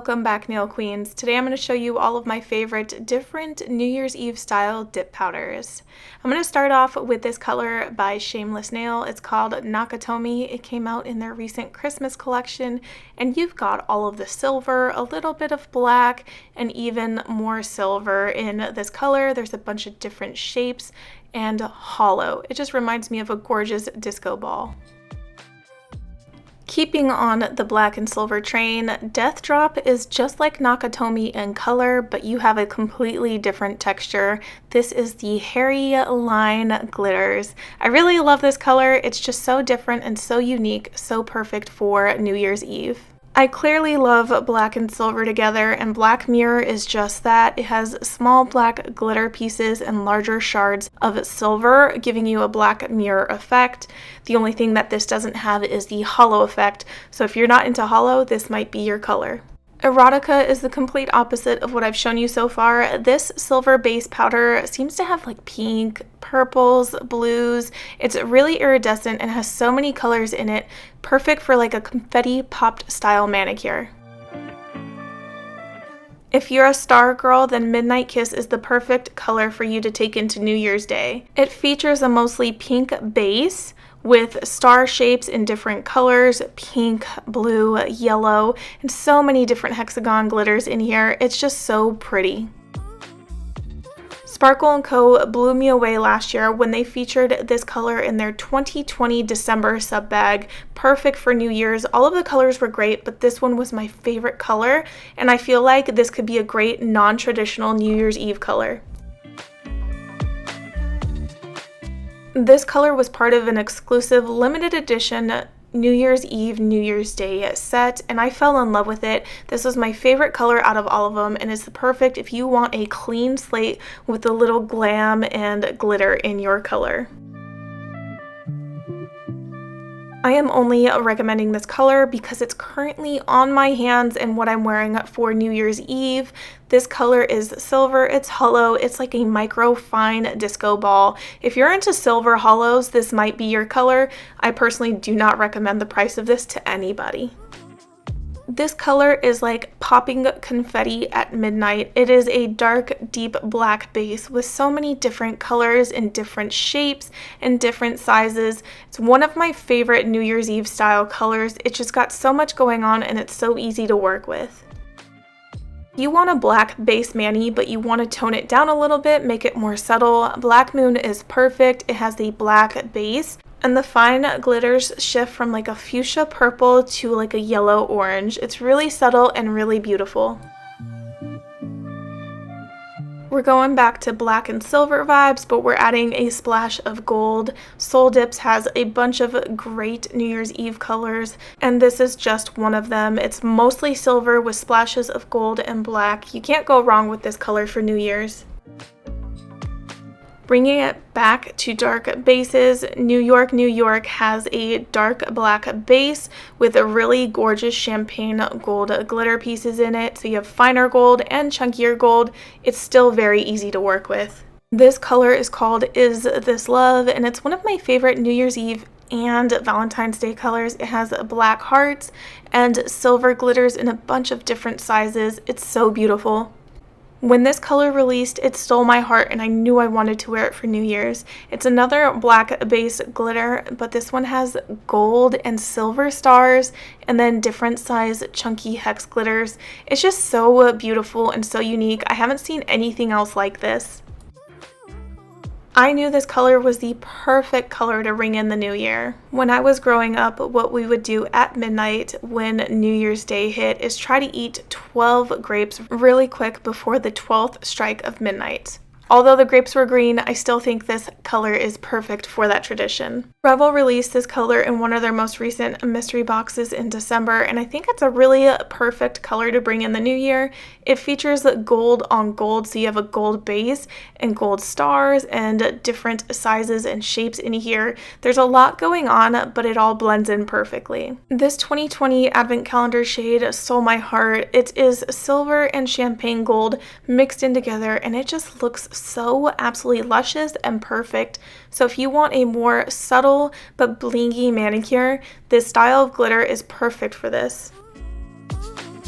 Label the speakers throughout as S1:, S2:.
S1: Welcome back, Nail Queens. Today I'm going to show you all of my favorite different New Year's Eve style dip powders. I'm going to start off with this color by Shameless Nail. It's called Nakatomi. It came out in their recent Christmas collection, and you've got all of the silver, a little bit of black, and even more silver in this color. There's a bunch of different shapes and hollow. It just reminds me of a gorgeous disco ball. Keeping on the black and silver train, Death Drop is just like Nakatomi in color, but you have a completely different texture. This is the Hairy Line Glitters. I really love this color. It's just so different and so unique, so perfect for New Year's Eve. I clearly love black and silver together, and Black Mirror is just that. It has small black glitter pieces and larger shards of silver, giving you a black mirror effect. The only thing that this doesn't have is the hollow effect, so if you're not into hollow, this might be your color. Erotica is the complete opposite of what I've shown you so far. This silver base powder seems to have like pink, purples, blues. It's really iridescent and has so many colors in it, perfect for like a confetti popped style manicure. If you're a star girl, then Midnight Kiss is the perfect color for you to take into New Year's Day. It features a mostly pink base with star shapes in different colors, pink, blue, yellow, and so many different hexagon glitters in here. It's just so pretty. Sparkle & Co. blew me away last year when they featured this color in their 2020 December sub bag. Perfect for New Year's. All of the colors were great, but this one was my favorite color, and I feel like this could be a great non-traditional New Year's Eve color. This color was part of an exclusive limited edition New Year's Eve, New Year's Day set, and I fell in love with it. This was my favorite color out of all of them, and it's perfect if you want a clean slate with a little glam and glitter in your color. I am only recommending this color because it's currently on my hands and what I'm wearing for New Year's Eve. This color is silver, it's hollow, it's like a micro fine disco ball. If you're into silver hollows, this might be your color. I personally do not recommend the price of this to anybody. This color is like popping confetti at midnight. It is a dark, deep black base with so many different colors and different shapes and different sizes. It's one of my favorite New Year's Eve style colors. It's just got so much going on and it's so easy to work with. If you want a black base mani, but you want to tone it down a little bit, make it more subtle, Black Moon is perfect. It has the black base, and the fine glitters shift from like a fuchsia purple to like a yellow orange. It's really subtle and really beautiful. We're going back to black and silver vibes, but we're adding a splash of gold. Soul Dips has a bunch of great New Year's Eve colors, and this is just one of them. It's mostly silver with splashes of gold and black. You can't go wrong with this color for New Year's. Bringing it back to dark bases, New York, New York has a dark black base with a really gorgeous champagne gold glitter pieces in it. So you have finer gold and chunkier gold. It's still very easy to work with. This color is called Is This Love, and it's one of my favorite New Year's Eve and Valentine's Day colors. It has black hearts and silver glitters in a bunch of different sizes. It's so beautiful. When this color released, it stole my heart and I knew I wanted to wear it for New Year's. It's another black base glitter, but this one has gold and silver stars and then different size chunky hex glitters. It's just so beautiful and so unique. I haven't seen anything else like this. I knew this color was the perfect color to ring in the new year. When I was growing up, what we would do at midnight when New Year's Day hit is try to eat 12 grapes really quick before the 12th strike of midnight. Although the grapes were green, I still think this color is perfect for that tradition. Revel released this color in one of their most recent mystery boxes in December, and I think it's a really perfect color to bring in the new year. It features gold on gold, so you have a gold base and gold stars and different sizes and shapes in here. There's a lot going on, but it all blends in perfectly. This 2020 Advent Calendar shade stole my heart. It is silver and champagne gold mixed in together, and it just looks so absolutely luscious and perfect. So if you want a more subtle but blingy manicure, this style of glitter is perfect for this.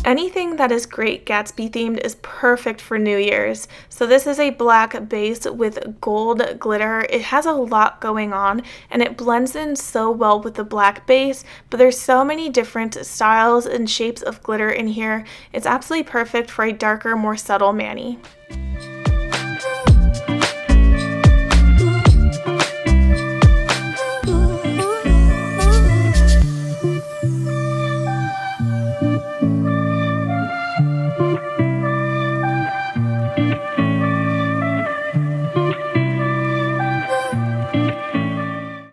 S1: Anything that is great Gatsby themed is perfect for New Year's. So this is a black base with gold glitter. It has a lot going on and it blends in so well with the black base, but there's so many different styles and shapes of glitter in here. It's absolutely perfect for a darker, more subtle mani.